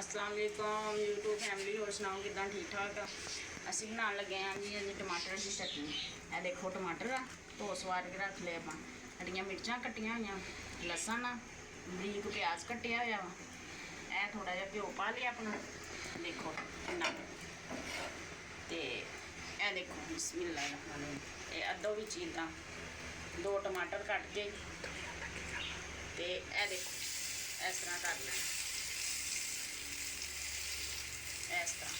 अस्सलाम वालेकुम YouTube family, होर सुनाओ किदां ठीक ठाक। असीं बनाउण लगे हाँ जी अज टमाटर की चटनी। ए देखो टमाटर आ धो सवार के रख ले आपां, हरियां मिर्चां कट्टियां होईयां, लसन आ, बरीक प्याज कट्टिया होया वा, ए थोड़ा जिहा घ्यो पा लिया अपना, देखो इन्ना ते ए देखो बिस्मिल्लाह रहमान रहीम। ए अद्धो विच इदां दो टमाटर कट के ते ए देखो इस तरह कर लेना, इस तरह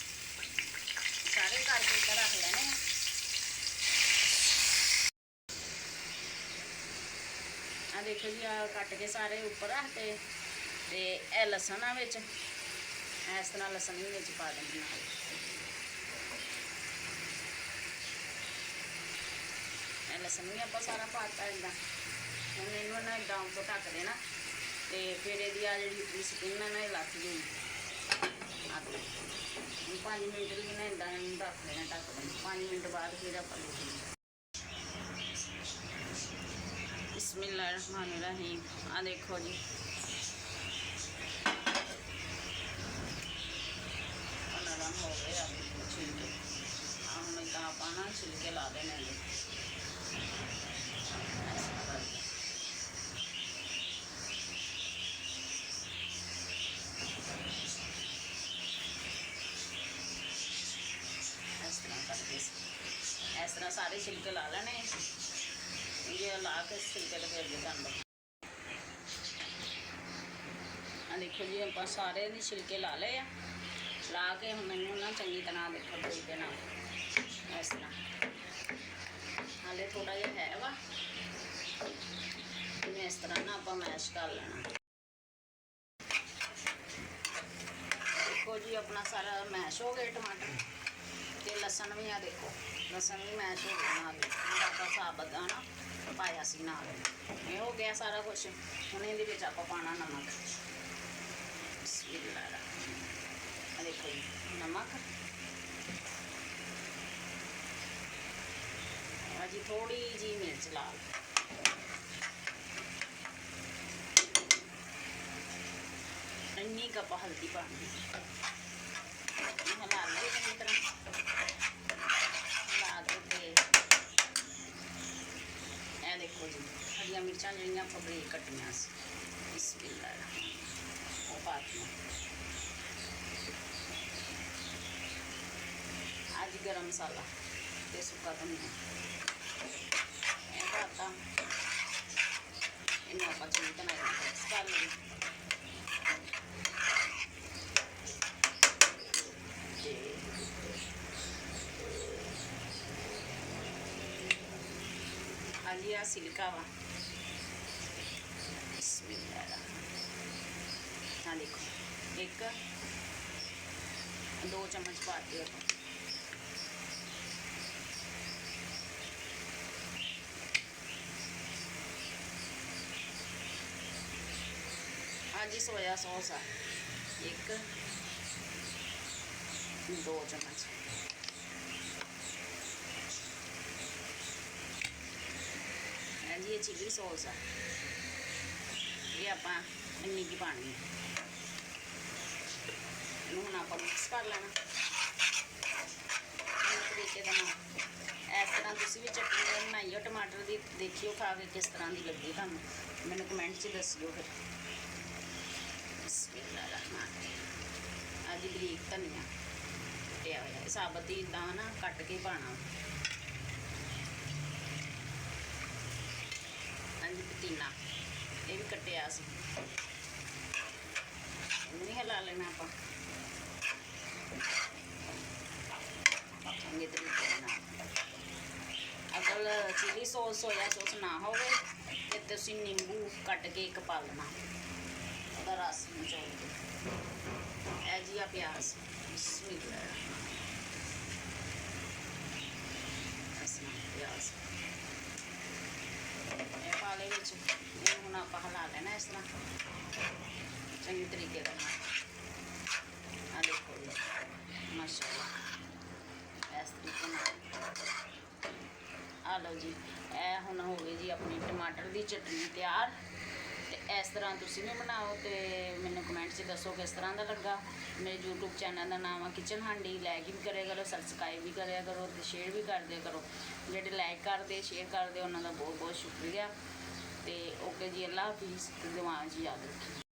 सारे करके इधर रख लेने। आ देखो जी, आ कट के सारे उपर रखते ते ए लसन आ विच, इस तरह लसन भी विच पा देनी। लसन भी आप सारा पाता इदा, हम इनू ना इदा उपर ढक देना ते फिर यदि आ जी उतली स्किन है ना लथ जाएगी। 5 मिनट लिए ना इदा रख देना ढक देना, 5 मिनट बाद फिर आप बिस्मिल्लाह रहमान रहीम। आ देखो जी नरम हो गए छिलके, हम इदा आप छिलके ला देने। इस तरह सारे छिलके ला लेने, ये ला के छिलके तो फिर भी कर लो। देखो जी आप सारे छिलके ला ले ला के हम इनू ना चंगी तरह देखो धोई देना इस तरह। हाले थोड़ा जिहा है वा, इस तरह ना आप मैश कर लेना। देखो जी अपना सारा मैश हो गया टमाटर ते लसन भी, आ देखो लसन भी मैश हो गया नाल, आप साबत ना पाया सी नाल, ये हो गया सारा कुछ। हुण इहदे विच आपां पाना नमक, बिस्मिल्लाह। देखो जी नमक, जी थोड़ी जी मिर्च लाल, इन्नी कप हल्दी पानी, हिला लो चंगी तरह हिला के। ए देखो जी हरियां मिर्चां जिहड़ियां आपां बरीक कट्टियां सी, बिस्मिल्लाह वो पातियां। अज गरम मसाला ते सुक्का धनिया पाता, इन्हूं आपां चंगी तरह मिक्स कर लेंगे। हाँ जी आ सिल्का वा, बिस्मिल्लाह। हाँ देखो 1-2 चम्मच पाते हो। हाँ जी सोया सॉस आ 1-2 चम्मच। जी ये चिली सॉस आ, ये आप इन्नी की पानी है, हूँ आप मिक्स कर लेना तरीके का। इस तरह तुम भी चटनी बनाइयो टमाटर की, देखियो खा के किस तरह की लगी तुहानू, मैनू कमेंट च दसियो फिर। बिस्मिल्लाह रहमान रहीम। अज बरीक धनिया कटिया होया, साबत ही इदा ना कट के पाना। पुदीना ये भी कटिया सी, इन्हूं हिला लेना आप चंगे तरीके नाल। अगर चिली सॉस सोया सॉस ना हो तो तुसीं नींबू कट के एक पा लेना, उसका रस निचोड़ के। ए जी आ प्याज, बिस्मिल्लाह प्याज पाले विच, हुण आप हिला लेना इस तरह चंगे तरीके का। आ देखो जी माशाअल्लाह इस तरीके आ लो जी। ए हुण हो गई जी अपनी टमाटर की चटनी तैयार। तो इस तरह तुसीं भी बनाओ तो मैनूं कमेंट च ਦੱਸੋ ਕਿਸ ਤਰ੍ਹਾਂ ਦਾ ਲੱਗਾ। ਮੇਰੇ YouTube ਚੈਨਲ ਦਾ ਨਾਮ ਆ ਕਿਚਨ ਹਾਂਡੀ। ਲਾਈਕ ਵੀ ਕਰਿਆ ਕਰੋ, ਸਬਸਕ੍ਰਾਈਬ ਵੀ ਕਰਿਆ ਕਰੋ ਤੇ ਸ਼ੇਅਰ ਵੀ ਕਰ ਦਿਆ ਕਰੋ। ਜਿਹੜੇ ਲਾਈਕ ਕਰਦੇ ਸ਼ੇਅਰ ਕਰਦੇ ਉਹਨਾਂ ਦਾ ਬਹੁਤ ਬਹੁਤ ਸ਼ੁਕਰੀਆ। ਤੇ ਓਕੇ ਜੀ, ਅੱਲਾ ਹਾਫਿਜ਼। ਦਿਮਾਗ 'ਚ ਯਾਦ ਰੱਖੀ।